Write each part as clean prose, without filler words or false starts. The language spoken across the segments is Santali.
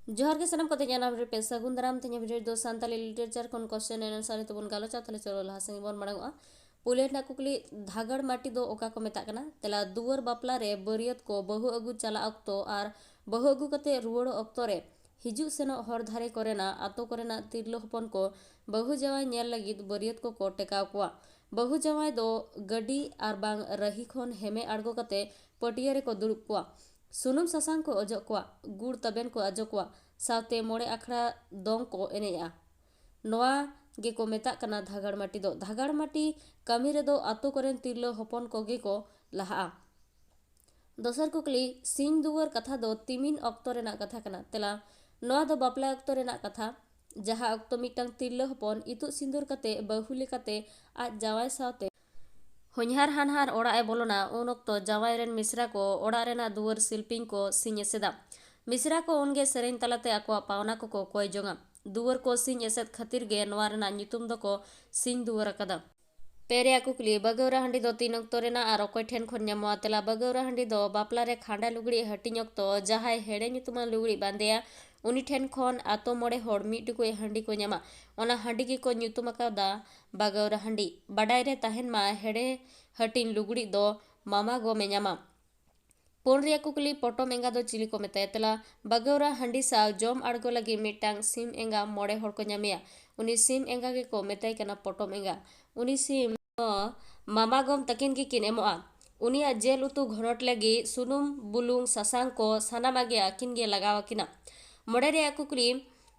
जोहार के सनम कते जाना भिडियो पे सगुन दाराम तेज भिडियो दो सानताली लिटरेचर कौन क्वेश्चन एंड आंसर तबन गालोचा तले चलो लहा संगे बन मांगा पुलेटना कुकली धागड़ माटी दो ओका को मेता कना तेला दुवर बापला रे बरियत को बहु अगु चला अक्तो और बहु अगु कते रुवड़ अक्तो रे हिजु सेनो हर धारे करेना आतो करेना तिरलो हपन को बहु जवाई नेल लगिद बरियत को टेकाव कुआ बहु जवाई दो गडी आर बांग रही खन हेमे आड़गो कते पटिया रे को दुड़ुब कुआ सुनुम सासांग को अजो कुआ गुड़ तबेन को अजो कुआ सावते मोड़े आखड़ा दोंग को एनेआ नोआ गे को मेता कना धागड़ माटी दो धागड़ माटी कमी रे दो आतो करेन तिरलो हपन को गे को लहा दोसर कुकली सिंह दुवर कथा दो तिमिन अक्तो रेना कथा कना तेला नोआ दो बापला अक्तो रेना कथा जहा अक्तो मिटंग तिरलो हपन इतु सिंदूर कते बहुली कते आज जावाय सावते होनहार हानहार ओड़ा ए बोलोना उन अक्तो जावाय रेन मिश्रा को ओड़ा रेना दुवर शिल्पिंग को सिंह एसेदा मिश्रा को उनगे सेरेन तलाते आको पावना को कोय जोंगा दुवर को सिंह एसेद खातिर गे नोआ रेना ᱧᱩᱛᱩᱢ दो को सिंह दुवर अकदा पेरिया कुकली बगौरा हंडी दो तीन अक्तो रेना आर ओकय ठेन खन ᱧᱟᱢᱚᱜᱼᱟ तेला बगौरा हंडी दो बापला रे खांडा लुगड़ी हटिंग अक्तो जहाय हेड़े ᱧᱩᱛᱩᱢᱟᱱ लुगड़ी बांदेया उनी ठेन खन आतो मोड़े होड़ मिट टुकुय हंडी को ᱧᱟᱢᱟ ओना हंडी गे को ᱧᱩᱛᱩᱢ अकादा बगौरा हंडी बाडाय रे तहन मा हेड़े हटिन लुगड़ी दो मामा गो में ᱧᱟᱢᱟ पुन रे कुकली पटम एंगा दो चिली को मेताय तेला बगौरा हंडी सा जम आड़गो लगी मिटांग सिम एंगा मोड़े होड़ को ᱧᱟᱢᱮᱭᱟ उनी सिम एंगा गे को मेताय कना पटम एंगा उनी सिम मामा गम तकिन की किन एमोआ उनिया जेल उतु घनट लगी सुनुम बुलुंग सासांग को सानामागे आकिन गे लगाव किना मोड़े रे कुकली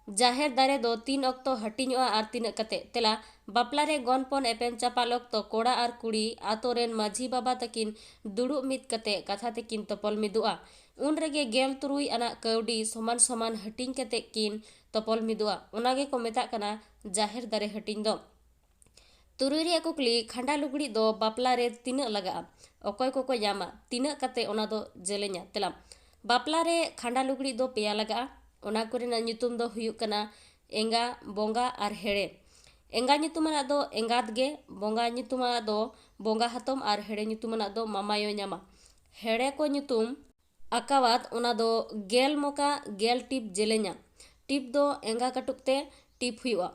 जाहेर दारे दो तीन अक्तो हटिñoa आर तीन कते तेला बापला रे गनपन एपेन चापाल अक्तो कोड़ा आर कुड़ी आतो रेन माझी बाबा तकिन दुड़ु मित कते कथा तकिन तपल मिदुआ उन रेगे गेल तुरुई आना कौडी समान समान हटिñ कते किन तपल मिदुआ ओनागे को मेता कना जाहेर दारे हटिñ दो तुरुई रे कुकली खांडा लुगड़ी दो बापला रे तीना लगा ओकय को ᱧᱟᱢᱟ तीना कते ओना दो जेलेña तेला बापला रे खांडा लुगड़ी दो पेया लगा ओना कोरेना ᱧᱩᱛᱩᱢ दो हुयुग कना एंगा बोंगा आर हेड़े एंगा ᱧᱩᱛᱩᱢᱟᱱᱟ दो एंगात गे बोंगा ᱧᱩᱛᱩᱢᱟᱱᱟ दो बोंगा हातम आर हेड़े ᱧᱩᱛᱩᱢᱟᱱᱟ दो मामायो ᱧᱟᱢᱟ हेड़े को ᱧᱩᱛᱩᱢ अकावात ओना दो गेल मोका गेल टिप जेलेña टिप दो एंगा कटुकते टिप हुयुआ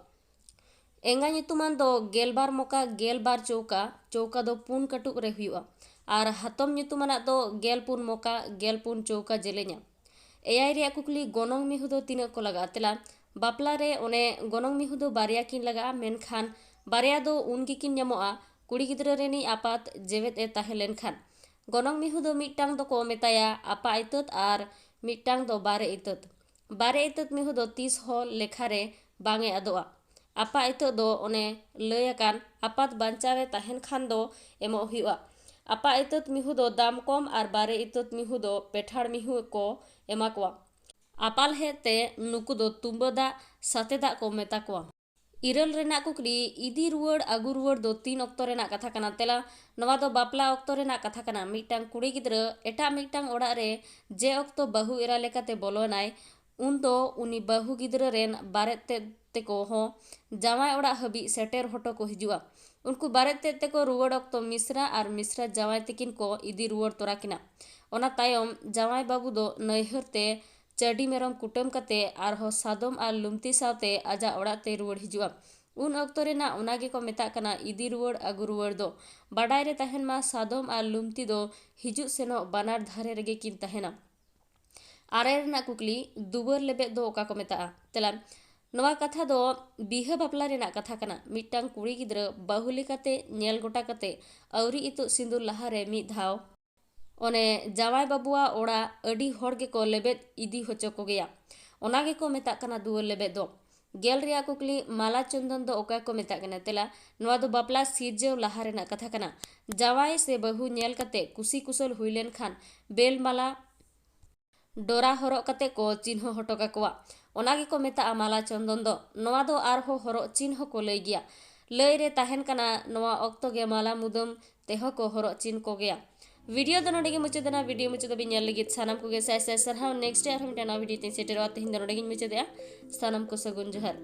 एंगा ᱧᱩᱛᱩᱢᱟन दो गेलबार मोका गेलबार चौका चौका दो पुन कटुक रे हुयुआ आर हातम ᱧᱩᱛᱩᱢᱟᱱᱟ दो गेल पुन मोका गेल पुन चौका जेलेña एयाय रे कुकली गोनोंग मिहु दो तीन को लगा तेला बापला रे ओने गोनोंग मिहु दो बारिया किन लगा मेनखान बारिया दो उनगी किन ᱧᱟᱢᱚᱜᱼᱟ कुड़ी गिद्रा रेनी आपात जेवेत ए ताहे लेनखान गोनोंग मिहु दो मिटटांग दो को मेताया आपा इतत आर मिटटांग दो बारे इतत मिहु दो 30 हो लेखा रे बांगे अदोआ आपा इतत दो ओने लयकान आपात बांचावे ताहेन खान दो एमो हुयुआ आपा इतत मिहु दो दाम कम आर बारे इतत मिहु दो पेठाड़ मिहु को एमा कोआ आपाल हेते नुकु दो तुम्बदा सातेदा को मेता कोआ इरल रेना कुकली इदी रुवड़ आगु रुवड़ दो तीन अक्तो रेना कथा कना तेला नवा दो बापला अक्तो रेना कथा कना मिटांग कुड़ी गिद्रा एटा मिटांग ओड़ा रे जे अक्तो बहु एरा लेकाते बोलोनाय उन दो उनी बहु गिद्रा रेन बारे तेको हो जावाय ओड़ा हबी सेटेर होटो को हिजुआ उनको बारे तेको रुवड़ अक्तो मिश्रा आर मिश्रा जावाय तकिन को इदी रुवड़ तोरा किना ओना तायम जावाय बाबू दो नैहरते चडी मेरम कुटम कते आर हो सादम आर लुमती सावते आजा ओड़ाते रुवड़ हिजुआ उन अक्तो रेना ओनागे को मेता कना इदी रुवड़ आगु रुवड़ दो बाडाय रे तहन मा सादम आर लुमती दो हिजु सेनो बानार धारे रेगे किन तहना आरे रेना कुकली दुबर लेबे दो ओका को मेता तेला नवा कथा दो बिहा बापला रेना कथा कना मिटांग कुड़ी गिद्रा बाहुली कते नेल गोटा कते अवरी इतु सिंदूर लहा रे मी धाव ओने जावाय बाबुआ ओड़ा अडी होड़ गे को लेबेद इदी होचो को गया ओनागे को मेता कना दुवर लेबेद दो गेल रिया कुकली माला चंदन दो ओका को मेता कना तेला नवा दो बापला सिरजेव लहा रेना कथा कना जावाय से बहु नेल कते कुसी कुसल हुइलेन खान बेल माला डोरा हरो कते को चिन्ह हटो काकोआ ओनागे को मेता माला चंदन दो नवा दो आर हो हरो चिन्ह को लई गया लई रे ताहेन कना नवा अक्तो गे माला मुदम तेह को हरो चिन्ह को गया वीडियो दो नोडे मुचादेना वीडियो मुचाद बिन लगित सानाम को गे साय साय सरहाव नेक्स्ट डे आर हम वीडियो ते सेटेरवा तेहिन दो नोडे मुचादेया सानाम को सगुन जोहार।